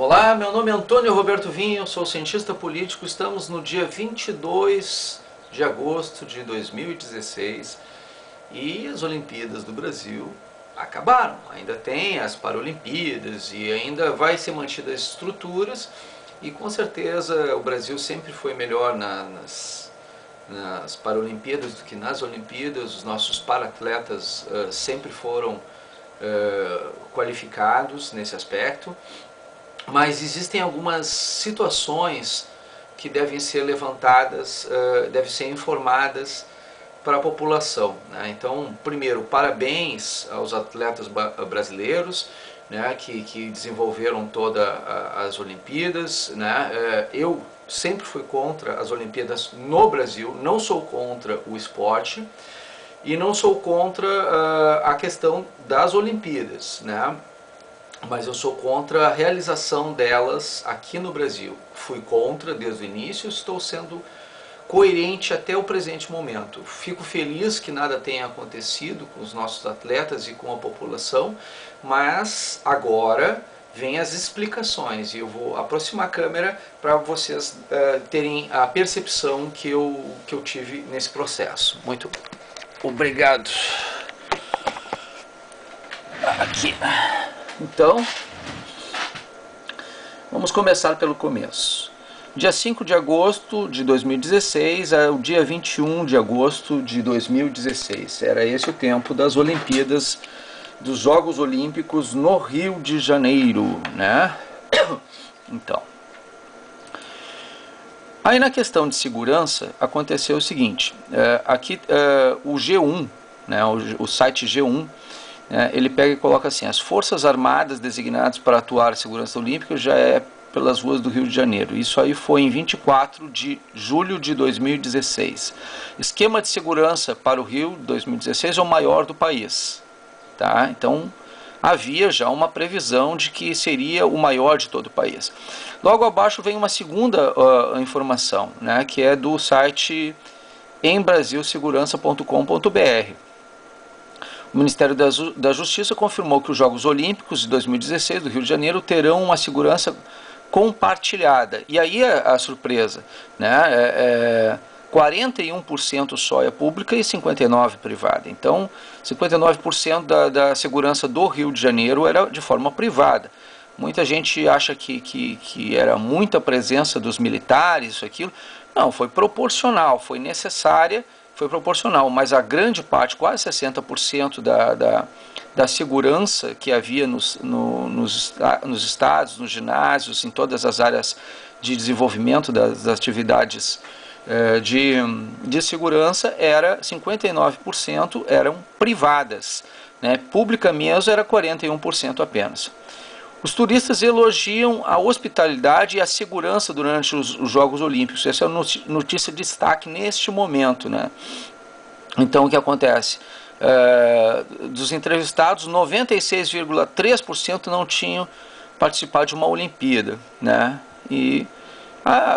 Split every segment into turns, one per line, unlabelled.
Olá, meu nome é Antônio Roberto Vinho, sou cientista político. Estamos no dia 22 de agosto de 2016 e as Olimpíadas do Brasil acabaram. Ainda tem as Paralimpíadas e ainda vai ser mantidas as estruturas e com certeza o Brasil sempre foi melhor nas Paralimpíadas do que nas Olimpíadas. Os nossos paratletas sempre foram qualificados nesse aspecto. Mas existem algumas situações que devem ser levantadas, devem ser informadas para a população, né? Então, primeiro, parabéns aos atletas brasileiros, né, que desenvolveram todas as Olimpíadas, né? Eu sempre fui contra as Olimpíadas no Brasil, não sou contra o esporte e não sou contra a questão das Olimpíadas, né? Mas eu sou contra a realização delas aqui no Brasil. Fui contra desde o início, estou sendo coerente até o presente momento. Fico feliz que nada tenha acontecido com os nossos atletas e com a população, mas agora vem as explicações e eu vou aproximar a câmera para vocês terem a percepção que eu tive nesse processo. Muito obrigado. Aqui. Então, vamos começar pelo começo. Dia 5 de agosto de 2016 ao dia 21 de agosto de 2016. Era esse o tempo das Olimpíadas, dos Jogos Olímpicos no Rio de Janeiro, né? Então, aí na questão de segurança aconteceu o seguinte, aqui o G1, né, o site G1, ele pega e coloca assim: as Forças Armadas designadas para atuar em segurança olímpica já é pelas ruas do Rio de Janeiro. Isso aí foi em 24 de julho de 2016. Esquema de segurança para o Rio 2016 é o maior do país. Tá? Então havia já uma previsão de que seria o maior de todo o país. Logo abaixo vem uma segunda informação, né, que é do site embrasilsegurança.com.br. O Ministério da Justiça confirmou que os Jogos Olímpicos de 2016 do Rio de Janeiro terão uma segurança compartilhada. E aí a surpresa, né? 41% só é pública e 59% privada. Então, 59% da segurança do Rio de Janeiro era de forma privada. Muita gente acha que era muita presença dos militares, isso, aquilo. Não, foi proporcional, foi necessária. Foi proporcional, mas a grande parte, quase 60% da segurança que havia nos estados, nos ginásios, em todas as áreas de desenvolvimento das atividades de segurança, 59% eram privadas, né? Pública mesmo era 41% apenas. Os turistas elogiam a hospitalidade e a segurança durante os Jogos Olímpicos. Essa é a notícia de destaque neste momento, né? Então, o que acontece? Dos entrevistados, 96,3% não tinham participado de uma Olimpíada, né? E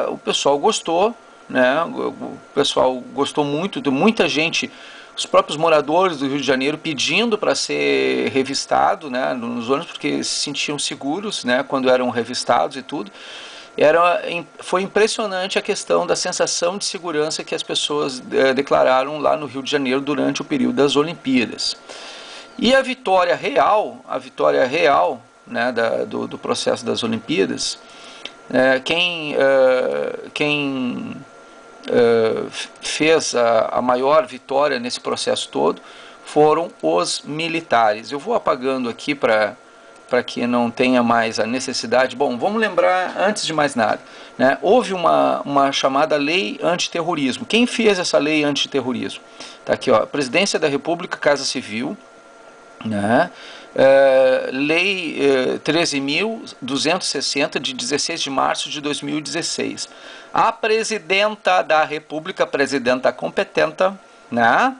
o pessoal gostou, né? O pessoal gostou muito, de muita gente. Os próprios moradores do Rio de Janeiro pedindo para ser revistado, né, nos ônibus, porque se sentiam seguros, né, quando eram revistados e tudo. Foi impressionante a questão da sensação de segurança que as pessoas declararam lá no Rio de Janeiro durante o período das Olimpíadas. E a vitória real, né, do processo das Olimpíadas, quem fez a maior vitória nesse processo todo foram os militares. Eu vou apagando aqui para que não tenha mais a necessidade. Bom, vamos lembrar, antes de mais nada, né, houve uma chamada Lei Antiterrorismo. Quem fez essa Lei Antiterrorismo? Está aqui, ó, Presidência da República, Casa Civil, né, Lei 13.260, de 16 de março de 2016. A Presidenta da República, presidenta competente, né?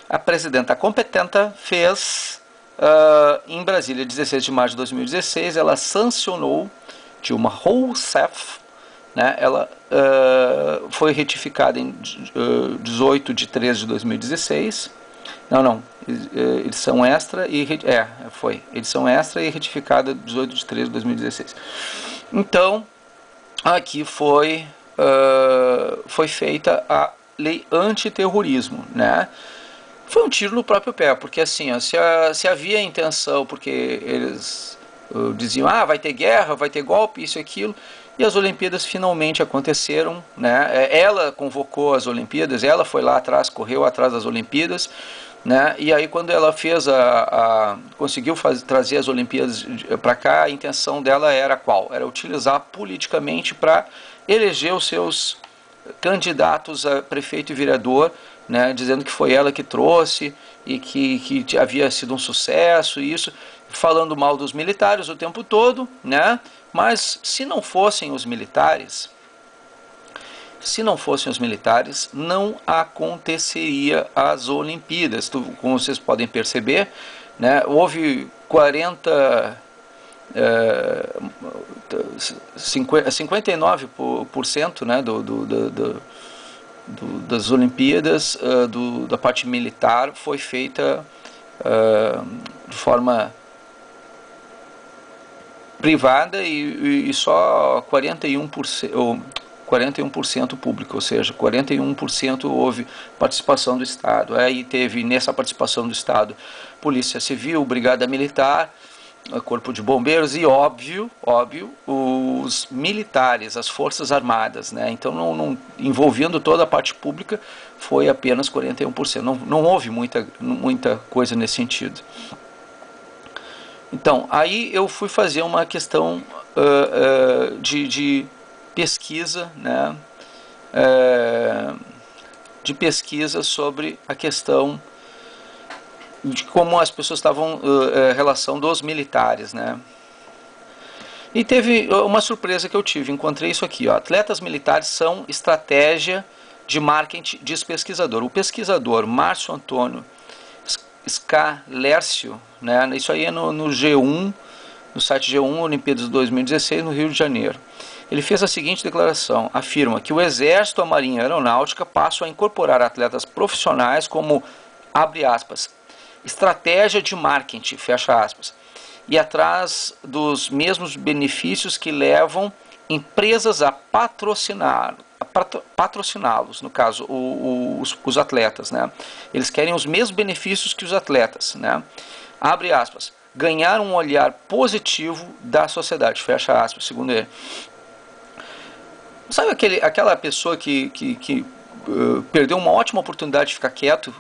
A presidenta competente fez em Brasília, 16 de março de 2016, ela sancionou Dilma Rousseff, né? Ela foi retificada em 18 de 13 de 2016. Não, edição extra e edição extra e retificada 18 de 13 de 2016. Então, aqui foi feita a lei antiterrorismo, né? Foi um tiro no próprio pé, porque assim, ó, se havia intenção, porque eles diziam, vai ter guerra, vai ter golpe, isso e aquilo, e as Olimpíadas finalmente aconteceram, né? Ela convocou as Olimpíadas, ela foi lá atrás, correu atrás das Olimpíadas, né? E aí quando ela fez conseguiu trazer as Olimpíadas para cá, a intenção dela era qual? Era utilizar politicamente para eleger os seus candidatos a prefeito e vereador, né, dizendo que foi ela que trouxe e que havia sido um sucesso, e isso, falando mal dos militares o tempo todo, né? Mas se não fossem os militares, não aconteceria as Olimpíadas. Como vocês podem perceber, né, houve 59%, né, das Olimpíadas, da parte militar, foi feita de forma privada e só 41% público, ou seja, 41% houve participação do Estado. Aí teve nessa participação do Estado Polícia Civil, Brigada Militar, Corpo de Bombeiros e, óbvio, os militares, as Forças Armadas, né? Então, envolvendo toda a parte pública, foi apenas 41%. Não houve muita coisa nesse sentido. Então, aí eu fui fazer uma questão de pesquisa, né? De pesquisa sobre a questão de como as pessoas estavam, relação dos militares, né? E teve uma surpresa que eu tive, encontrei isso aqui, ó. Atletas militares são estratégia de marketing, diz pesquisador. O pesquisador Márcio Antônio Scalércio, né? Isso aí é no G1, no site G1, Olimpíadas 2016, no Rio de Janeiro. Ele fez a seguinte declaração, afirma que o Exército, a Marinha e a Aeronáutica passam a incorporar atletas profissionais como, abre aspas, estratégia de marketing, fecha aspas, e atrás dos mesmos benefícios que levam empresas a patrociná-los, no caso, os atletas, né? Eles querem os mesmos benefícios que os atletas, né? Abre aspas, ganhar um olhar positivo da sociedade, fecha aspas, segundo ele. Sabe aquela pessoa que perdeu uma ótima oportunidade de ficar quieto,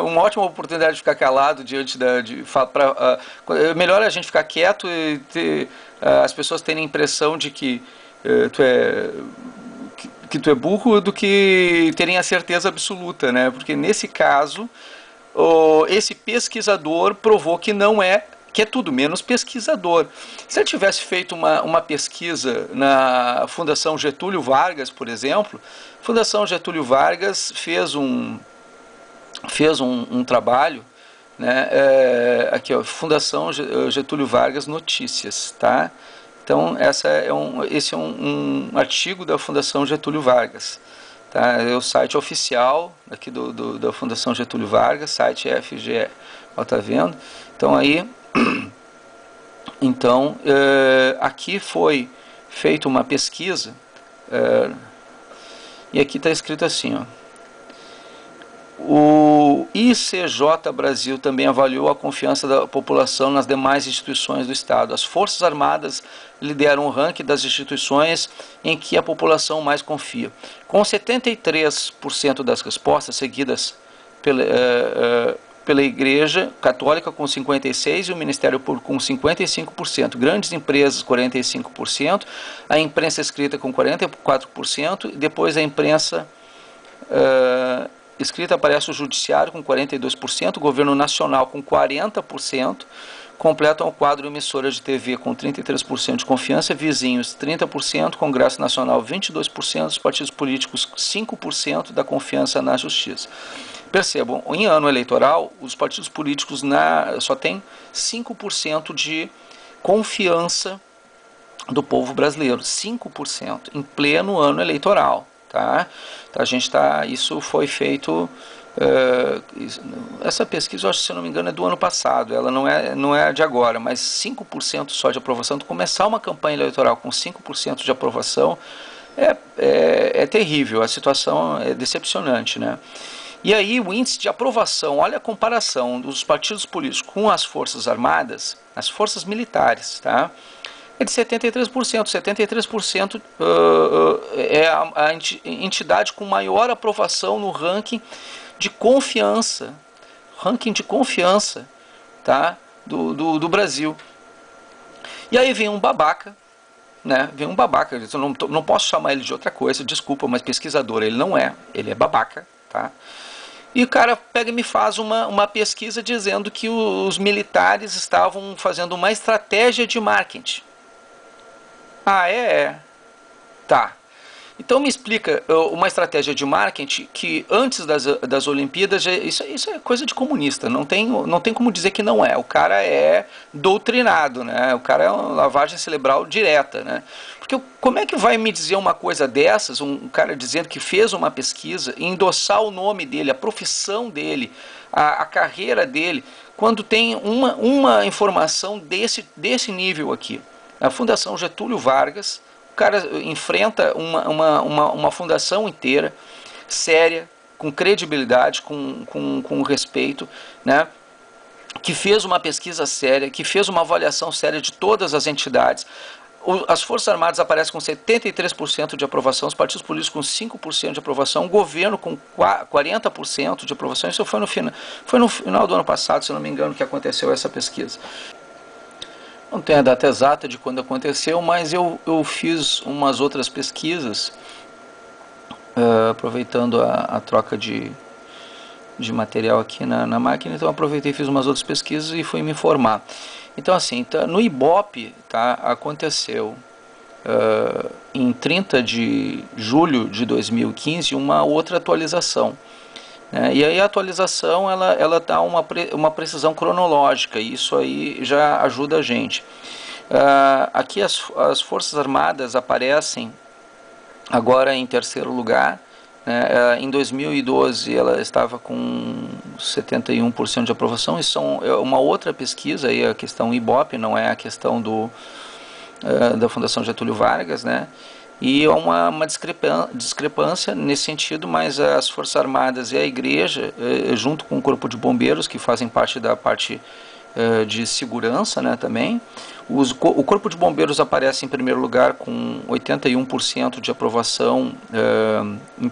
uma ótima oportunidade de ficar calado diante melhor a gente ficar quieto e as pessoas terem a impressão de que tu é burro do que terem a certeza absoluta, né? Porque nesse caso, esse pesquisador provou que não é, que é tudo menos pesquisador. Se ele tivesse feito uma pesquisa na Fundação Getúlio Vargas, por exemplo, a Fundação Getúlio Vargas fez um trabalho, né, aqui, ó, Fundação Getúlio Vargas Notícias, tá? Então, esse é um artigo da Fundação Getúlio Vargas, tá? É o site oficial aqui da Fundação Getúlio Vargas, site FGE, ó, tá vendo? Então, aí, aqui foi feita uma pesquisa, e aqui está escrito assim, ó, o ICJ Brasil também avaliou a confiança da população nas demais instituições do Estado. As Forças Armadas lideram o ranking das instituições em que a população mais confia. Com 73% das respostas seguidas pela Igreja Católica com 56% e o Ministério Público com 55%, grandes empresas 45%, a imprensa escrita com 44%, e depois a imprensa escrita aparece o Judiciário com 42%, o Governo Nacional com 40%, completam o quadro emissoras de TV com 33% de confiança, vizinhos 30%, Congresso Nacional 22%, os partidos políticos 5% da confiança na Justiça. Percebam, em ano eleitoral, os partidos políticos só têm 5% de confiança do povo brasileiro, 5%, em pleno ano eleitoral. Tá? Então, isso foi feito Essa pesquisa, eu acho, se eu não me engano, é do ano passado, ela não é de agora, mas 5% só de aprovação. Começar uma campanha eleitoral com 5% de aprovação é terrível, a situação é decepcionante, né? E aí o índice de aprovação, olha a comparação dos partidos políticos com as forças armadas, as forças militares, tá? É de 73%. 73% é a entidade com maior aprovação no ranking de confiança, tá? do Brasil. E aí vem um babaca, né? Vem um babaca, eu não posso chamar ele de outra coisa, desculpa, mas pesquisador ele não é, ele é babaca, tá? E o cara pega e me faz uma pesquisa dizendo que os militares estavam fazendo uma estratégia de marketing. Ah, tá. Então me explica uma estratégia de marketing que antes das Olimpíadas, isso é coisa de comunista, não tem como dizer que não é. O cara é doutrinado, né? O cara é uma lavagem cerebral direta, né? Porque como é que vai me dizer uma coisa dessas, um cara dizendo que fez uma pesquisa, e endossar o nome dele, a profissão dele, a carreira dele, quando tem uma informação desse nível aqui? A Fundação Getúlio Vargas, o cara enfrenta uma fundação inteira, séria, com credibilidade, com respeito, né? Que fez uma pesquisa séria, que fez uma avaliação séria de todas as entidades. As Forças Armadas aparecem com 73% de aprovação, os partidos políticos com 5% de aprovação, o governo com 40% de aprovação. Isso foi no final do ano passado, se não me engano, que aconteceu essa pesquisa. Não tenho a data exata de quando aconteceu, mas eu fiz umas outras pesquisas, aproveitando a troca de material aqui na máquina, então aproveitei e fiz umas outras pesquisas e fui me informar. Então assim, no Ibope, tá, aconteceu em 30 de julho de 2015 uma outra atualização. E aí a atualização ela dá uma precisão cronológica, e isso aí já ajuda a gente. Aqui as Forças Armadas aparecem agora em terceiro lugar, né? Em 2012 ela estava com 71% de aprovação. Isso é uma outra pesquisa, aí a questão Ibope, não é a questão da Fundação Getúlio Vargas, né? E há uma discrepância nesse sentido, mas as Forças Armadas e a Igreja, junto com o Corpo de Bombeiros, que fazem parte da parte de segurança, né, também, o Corpo de Bombeiros aparece em primeiro lugar com 81% de aprovação em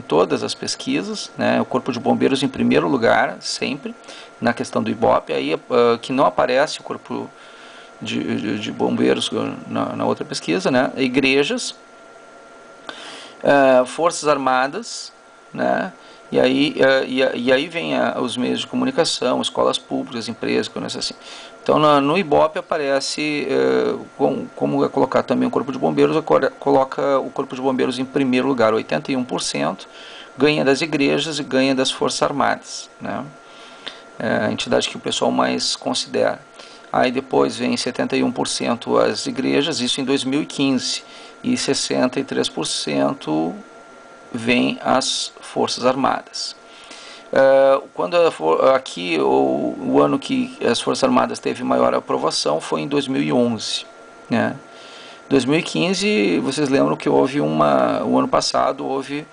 todas as pesquisas, né, o Corpo de Bombeiros em primeiro lugar, sempre, na questão do Ibope. Aí que não aparece o Corpo de Bombeiros na outra pesquisa, né? Igrejas, Forças Armadas, né? E aí vem os meios de comunicação, escolas públicas, empresas, coisas assim. Então no Ibope aparece, como é colocar também o Corpo de Bombeiros, coloca o Corpo de Bombeiros em primeiro lugar, 81%, ganha das igrejas e ganha das Forças Armadas, né? A entidade que o pessoal mais considera. Aí depois vem 71% as igrejas, isso em 2015, e 63% vem as Forças Armadas. Aqui o ano que as Forças Armadas teve maior aprovação foi em 2011, né? 2015, vocês lembram que houve o ano passado houve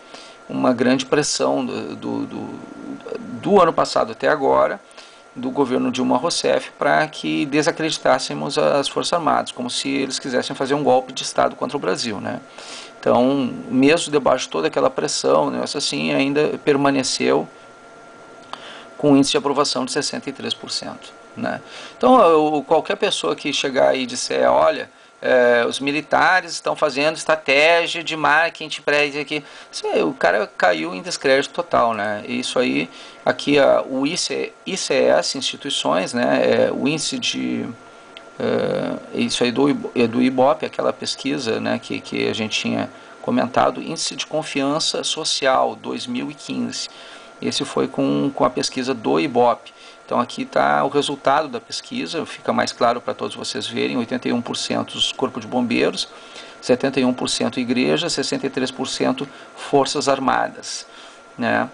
uma grande pressão do ano passado até agora, do governo Dilma Rousseff, para que desacreditássemos as Forças Armadas, como se eles quisessem fazer um golpe de Estado contra o Brasil, né? Então, mesmo debaixo de toda aquela pressão, né, assim, ainda permaneceu com um índice de aprovação de 63%, né? Então, qualquer pessoa que chegar aí e disser, olha, os militares estão fazendo estratégia de marketing para isso aqui, o cara caiu em descrédito total, né? Isso aí, aqui o ICS, instituições, né? O índice de isso aí do Ibope, aquela pesquisa, né, que a gente tinha comentado, índice de confiança social 2015. Esse foi com a pesquisa do Ibope. Então aqui está o resultado da pesquisa, fica mais claro para todos vocês verem: 81% os Corpo de Bombeiros, 71% Igreja, 63% Forças Armadas, né?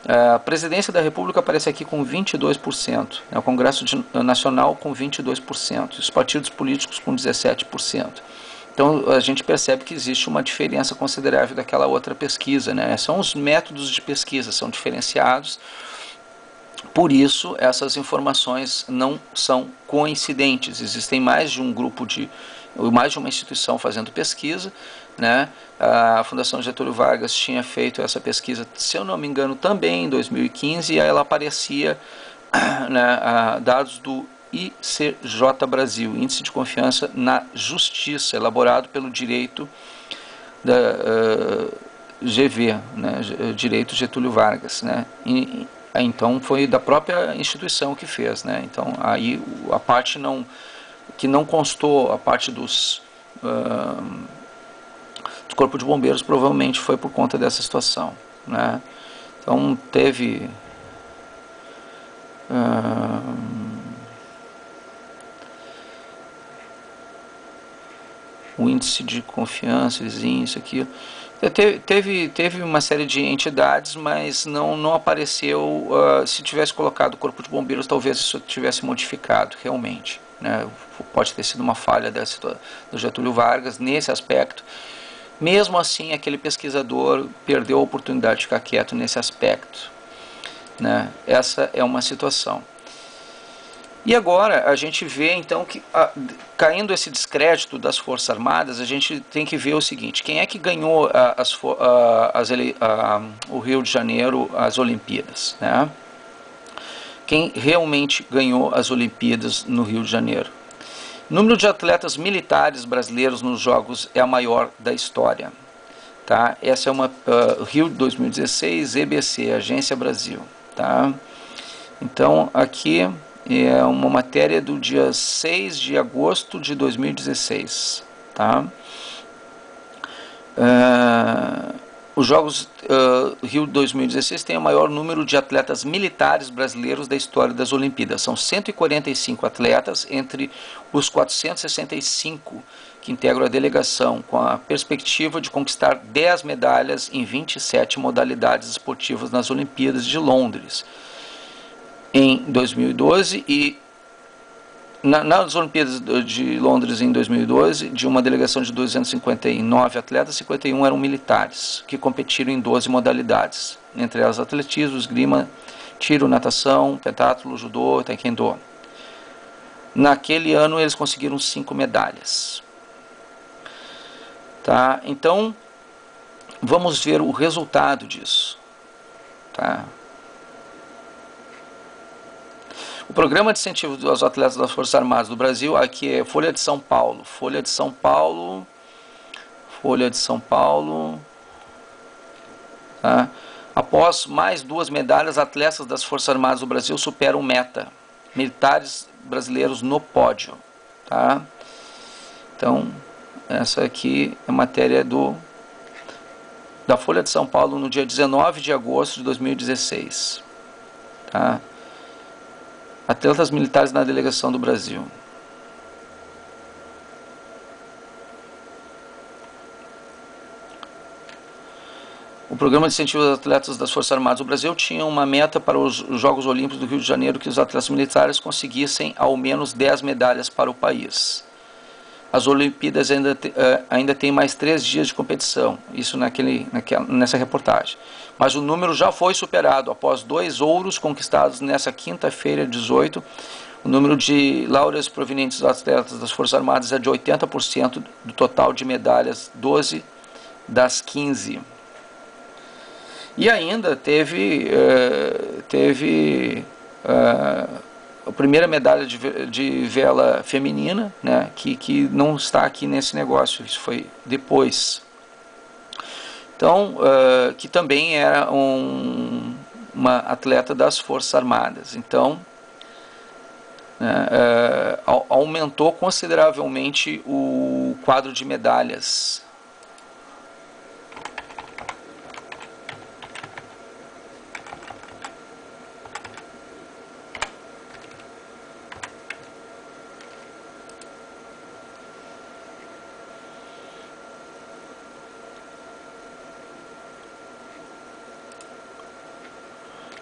A presidência da República aparece aqui com 22%, o Congresso Nacional com 22%, os partidos políticos com 17%. Então a gente percebe que existe uma diferença considerável daquela outra pesquisa, né? São os métodos de pesquisa, são diferenciados, por isso essas informações não são coincidentes, existem mais de um grupo mais de uma instituição fazendo pesquisa, né? A Fundação Getúlio Vargas tinha feito essa pesquisa, se eu não me engano, também em 2015, e aí ela aparecia, né, dados do ICJ Brasil, Índice de Confiança na Justiça, elaborado pelo direito da GV, né, Direito Getúlio Vargas, né? Então foi da própria instituição que fez, né? Então aí a parte que não constou, a parte do Corpo de Bombeiros, provavelmente foi por conta dessa situação, né? Então teve o índice de confiança, isso, aquilo. Teve uma série de entidades, mas não apareceu. Se tivesse colocado o Corpo de Bombeiros, talvez isso tivesse modificado realmente, né? Pode ter sido uma falha do Getúlio Vargas nesse aspecto. Mesmo assim, aquele pesquisador perdeu a oportunidade de ficar quieto nesse aspecto, né? Essa é uma situação. E agora a gente vê então que, caindo esse descrédito das Forças Armadas, a gente tem que ver o seguinte: quem é que ganhou o Rio de Janeiro, as Olimpíadas, né? Quem realmente ganhou as Olimpíadas no Rio de Janeiro? O número de atletas militares brasileiros nos Jogos é a maior da história, tá? Essa é uma Rio 2016, EBC, Agência Brasil, tá? Então aqui é uma matéria do dia 6 de agosto de 2016, tá? Os Jogos Rio 2016 têm o maior número de atletas militares brasileiros da história das Olimpíadas. São 145 atletas entre os 465 que integram a delegação, com a perspectiva de conquistar 10 medalhas em 27 modalidades esportivas nas Olimpíadas de Londres em 2012 e nas Olimpíadas de Londres em 2012, de uma delegação de 259 atletas, 51 eram militares, que competiram em 12 modalidades, entre elas atletismo, esgrima, tiro, natação, pentatlo, judô, taekwondo. Naquele ano eles conseguiram 5 medalhas. Tá? Então, vamos ver o resultado disso. Tá? O programa de incentivo aos atletas das Forças Armadas do Brasil, aqui é Folha de São Paulo. Folha de São Paulo. Tá? Após mais 2 medalhas, atletas das Forças Armadas do Brasil superam meta. Militares brasileiros no pódio. Tá? Então, essa aqui é a matéria da Folha de São Paulo no dia 19 de agosto de 2016. Tá? Atletas militares na delegação do Brasil. O programa de incentivo aos atletas das Forças Armadas do Brasil tinha uma meta para os Jogos Olímpicos do Rio de Janeiro, que os atletas militares conseguissem ao menos 10 medalhas para o país. As Olimpíadas ainda tem mais 3 dias de competição, isso nessa reportagem. Mas o número já foi superado após 2 ouros conquistados nessa quinta-feira, 18. O número de laureas provenientes dos atletas das Forças Armadas é de 80% do total de medalhas, 12 das 15. E ainda teve a primeira medalha de vela feminina, né, que não está aqui nesse negócio, isso foi depois. Então, que também era uma atleta das Forças Armadas. Então, aumentou consideravelmente o quadro de medalhas.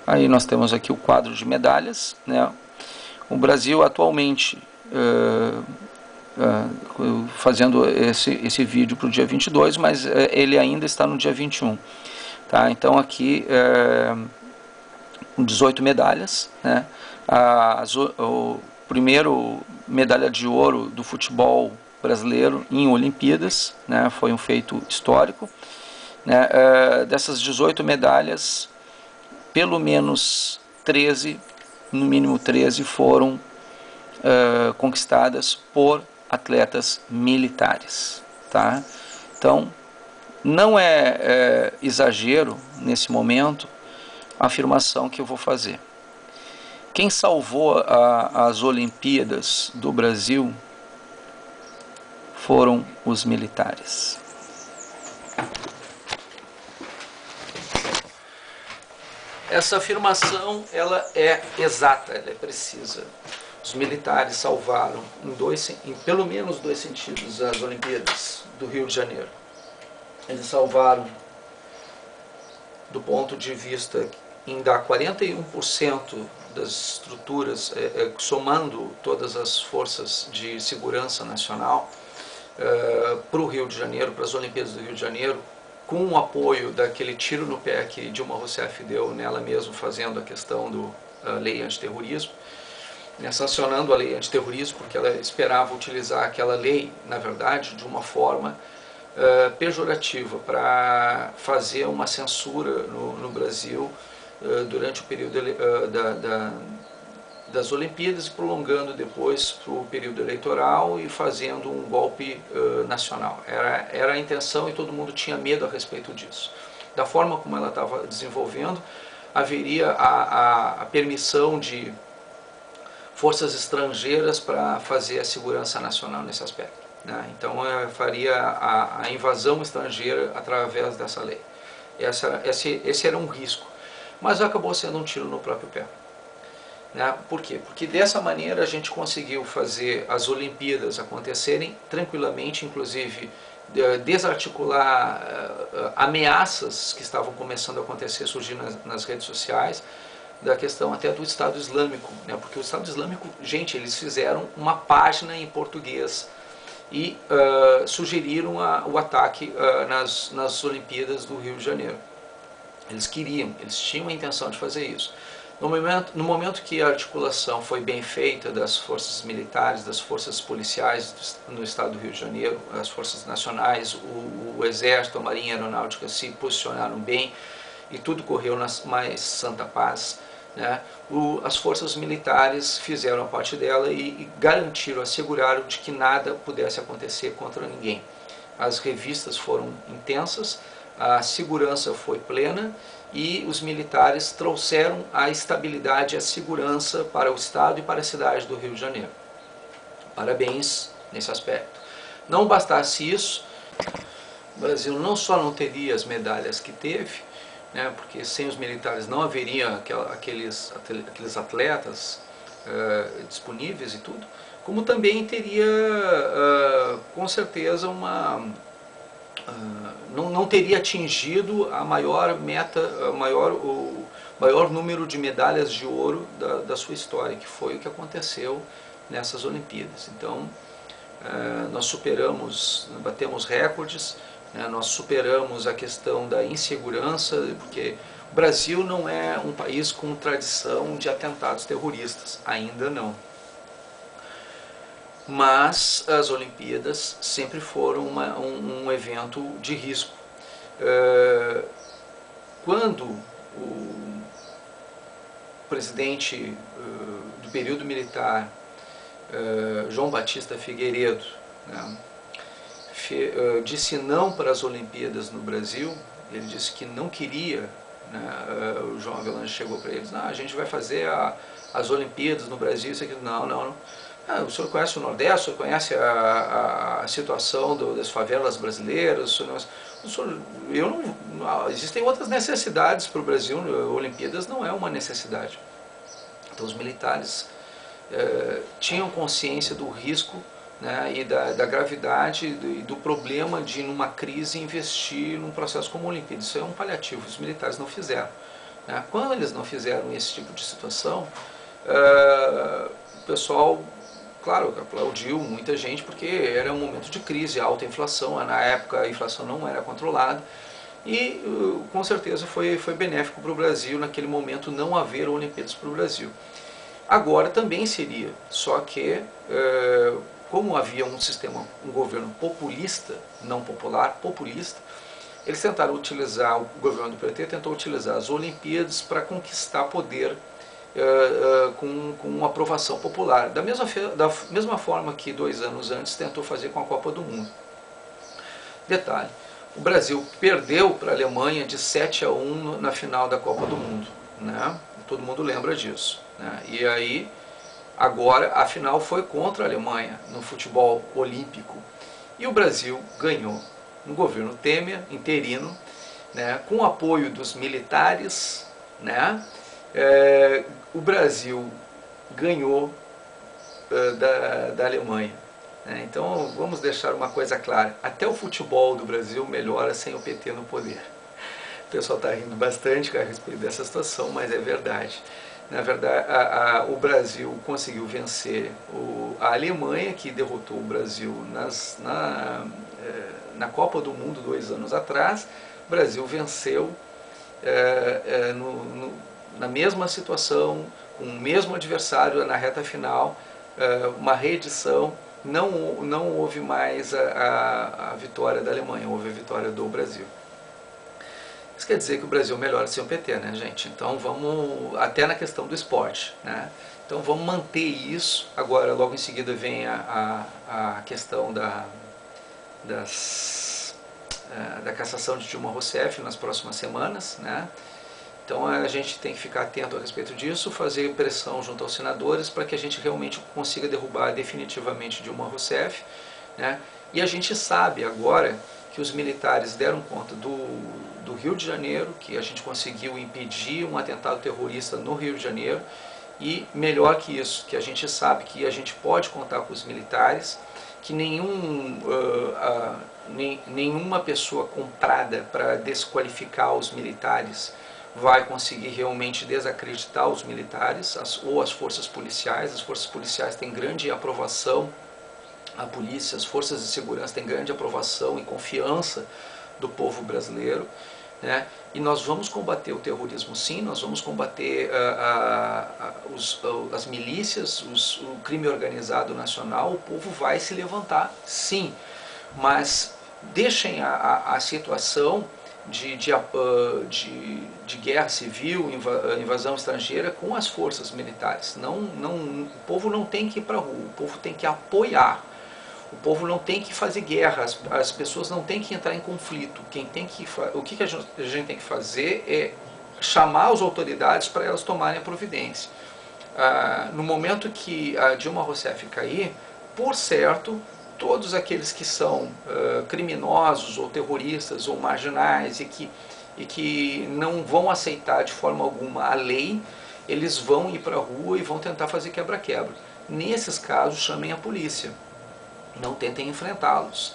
Aí nós temos aqui o quadro de medalhas, né? O Brasil atualmente, fazendo esse vídeo para o dia 22, mas ele ainda está no dia 21. Tá? Então aqui, 18 medalhas, né? O primeiro medalha de ouro do futebol brasileiro em Olimpíadas, né? Foi um feito histórico, né? Dessas 18 medalhas, pelo menos 13, no mínimo 13, foram conquistadas por atletas militares. Tá? Então, não é exagero, nesse momento, a afirmação que eu vou fazer. Quem salvou as Olimpíadas do Brasil foram os militares. Essa afirmação, ela é exata, ela é precisa. Os militares salvaram em pelo menos dois sentidos as Olimpíadas do Rio de Janeiro. Eles salvaram do ponto de vista em dar 41% das estruturas, somando todas as forças de segurança nacional, para o Rio de Janeiro, para as Olimpíadas do Rio de Janeiro, com o apoio daquele tiro no pé que Dilma Rousseff deu nela mesma, fazendo a questão da lei antiterrorismo, né, sancionando a lei antiterrorismo, porque ela esperava utilizar aquela lei, na verdade, de uma forma pejorativa, para fazer uma censura no Brasil durante o período das Olimpíadas, prolongando depois para o período eleitoral e fazendo um golpe nacional. Era a intenção e todo mundo tinha medo a respeito disso. Da forma como ela estava desenvolvendo, haveria a permissão de forças estrangeiras para fazer a segurança nacional nesse aspecto, né? Então faria a invasão estrangeira através dessa lei. Esse era um risco, mas acabou sendo um tiro no próprio pé. Né? Por quê? Porque dessa maneira a gente conseguiu fazer as Olimpíadas acontecerem tranquilamente, inclusive desarticular ameaças que estavam começando a acontecer, surgir nas redes sociais, da questão até do Estado Islâmico, né? Porque o Estado Islâmico, gente, eles fizeram uma página em português e sugeriram o ataque nas Olimpíadas do Rio de Janeiro. Eles tinham a intenção de fazer isso. No momento que a articulação foi bem feita das forças militares, das forças policiais no estado do Rio de Janeiro, as forças nacionais, o Exército, a Marinha Aeronáutica se posicionaram bem e tudo correu na mais santa paz, né? As forças militares fizeram a parte dela e garantiram, asseguraram de que nada pudesse acontecer contra ninguém. As revistas foram intensas, a segurança foi plena e os militares trouxeram a estabilidade e a segurança para o estado e para a cidade do Rio de Janeiro. Parabéns nesse aspecto. Não bastasse isso, o Brasil não só não teria as medalhas que teve, né, porque sem os militares não haveria aqueles atletas disponíveis e tudo, como também teria com certeza não teria atingido a maior meta, o maior número de medalhas de ouro da sua história, que foi o que aconteceu nessas Olimpíadas. Então, nós batemos recordes, né, nós superamos a questão da insegurança, porque o Brasil não é um país com tradição de atentados terroristas, ainda não. Mas as Olimpíadas sempre foram um evento de risco. Quando o presidente do período militar, João Batista Figueiredo, né, disse não para as Olimpíadas no Brasil, ele disse que não queria, né, o João Avelange chegou para eles, a gente vai fazer as Olimpíadas no Brasil, isso aqui, não. O senhor conhece o Nordeste, o senhor conhece a situação das favelas brasileiras, existem outras necessidades para o Brasil, Olimpíadas não é uma necessidade. Então os militares tinham consciência do risco, né, e da gravidade e do problema de, numa crise, investir num processo como a Olimpíada. Isso é um paliativo, os militares não fizeram. né? Quando eles não fizeram esse tipo de situação, o pessoal, claro, aplaudiu muita gente, porque era um momento de crise, alta inflação, na época a inflação não era controlada, e com certeza foi benéfico para o Brasil naquele momento não haver Olimpíadas para o Brasil. Agora também seria, só que como havia um sistema, um governo populista, não popular, populista, eles tentaram utilizar, o governo do PT tentou utilizar as Olimpíadas para conquistar poder com aprovação popular, da mesma forma que 2 anos antes tentou fazer com a Copa do Mundo. Detalhe, o Brasil perdeu para a Alemanha de 7-1 na final da Copa do Mundo, né? Todo mundo lembra disso, né? E aí, agora a final foi contra a Alemanha no futebol olímpico, e o Brasil ganhou. No governo Temer, interino, né, com o apoio dos militares, né, o Brasil ganhou da Alemanha. Né? Então vamos deixar uma coisa clara, até o futebol do Brasil melhora sem o PT no poder. O pessoal está rindo bastante a respeito dessa situação, mas é verdade. Na verdade, o Brasil conseguiu vencer a Alemanha, que derrotou o Brasil na Copa do Mundo 2 anos atrás. O Brasil venceu na mesma situação, com o mesmo adversário na reta final, uma reedição. Não houve mais a vitória da Alemanha, houve a vitória do Brasil. Isso quer dizer que o Brasil melhora sem o PT, né, gente? Então vamos, até na questão do esporte, né? Então vamos manter isso. Agora, logo em seguida vem a questão da cassação de Dilma Rousseff nas próximas semanas, né? Então a gente tem que ficar atento a respeito disso, fazer pressão junto aos senadores para que a gente realmente consiga derrubar definitivamente Dilma Rousseff, né? E a gente sabe agora que os militares deram conta do Rio de Janeiro, que a gente conseguiu impedir um atentado terrorista no Rio de Janeiro, e melhor que isso, que a gente sabe que a gente pode contar com os militares, que nenhuma pessoa comprada para desqualificar os militares vai conseguir realmente desacreditar os militares ou as forças policiais. As forças policiais têm grande aprovação, a polícia, as forças de segurança têm grande aprovação e confiança do povo brasileiro, né? E nós vamos combater o terrorismo, sim, nós vamos combater as milícias, o crime organizado nacional. O povo vai se levantar, sim, mas deixem a situação de guerra civil, invasão estrangeira com as forças militares. O povo não tem que ir para a rua, o povo tem que apoiar. O povo não tem que fazer guerra, as pessoas não têm que entrar em conflito. O que a gente tem que fazer é chamar as autoridades para elas tomarem a providência. No momento que a Dilma Rousseff cair, por certo, todos aqueles que são criminosos ou terroristas ou marginais e que não vão aceitar de forma alguma a lei, eles vão ir para a rua e vão tentar fazer quebra-quebra. Nesses casos, chamem a polícia. Não tentem enfrentá-los.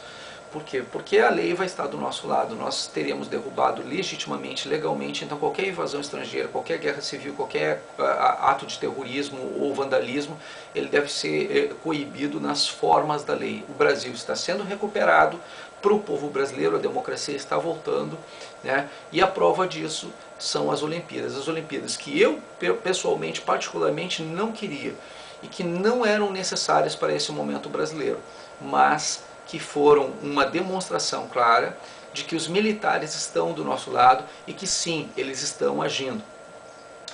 Por quê? Porque a lei vai estar do nosso lado. Nós teremos derrubado legitimamente, legalmente. Então qualquer invasão estrangeira, qualquer guerra civil, qualquer ato de terrorismo ou vandalismo, ele deve ser coibido nas formas da lei. O Brasil está sendo recuperado para o povo brasileiro, a democracia está voltando, né? E a prova disso são as Olimpíadas. As Olimpíadas que eu, pessoalmente, particularmente, não queria e que não eram necessárias para esse momento brasileiro, mas que foram uma demonstração clara de que os militares estão do nosso lado e que sim, eles estão agindo.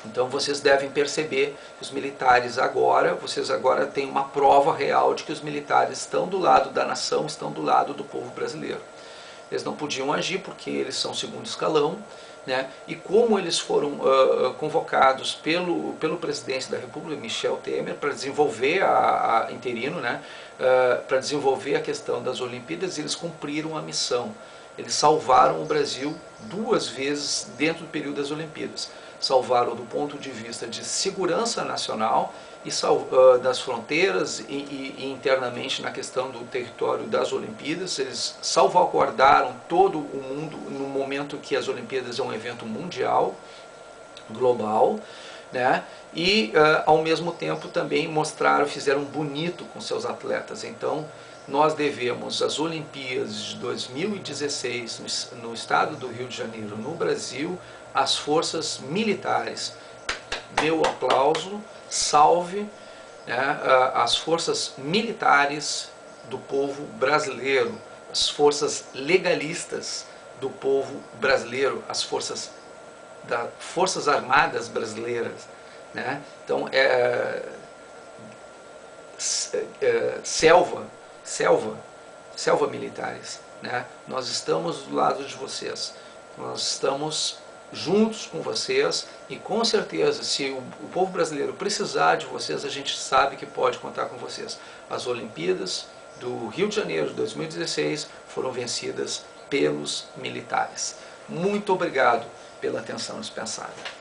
Então vocês devem perceber que os militares vocês agora têm uma prova real de que os militares estão do lado da nação, estão do lado do povo brasileiro. Eles não podiam agir porque eles são segundo escalão, né? E como eles foram convocados pelo presidente da República, Michel Temer, para desenvolver interino, né? Para desenvolver a questão das Olimpíadas, eles cumpriram a missão. Eles salvaram o Brasil 2 vezes dentro do período das Olimpíadas. Salvaram do ponto de vista de segurança nacional e das fronteiras e internamente na questão do território das Olimpíadas. Eles salvaguardaram todo o mundo no momento que as Olimpíadas é um evento mundial, global, né? E ao mesmo tempo também fizeram bonito com seus atletas. Então nós devemos as Olimpíadas de 2016 no estado do Rio de Janeiro, no Brasil, às forças militares. Meu aplauso, salve, né, as forças militares do povo brasileiro, as forças legalistas do povo brasileiro, as forças Armadas brasileiras, né? Então selva militares, né? Nós estamos do lado de vocês, nós estamos juntos com vocês e com certeza se o povo brasileiro precisar de vocês, a gente sabe que pode contar com vocês. As Olimpíadas do Rio de Janeiro de 2016 foram vencidas pelos militares. Muito obrigado pela atenção dispensada.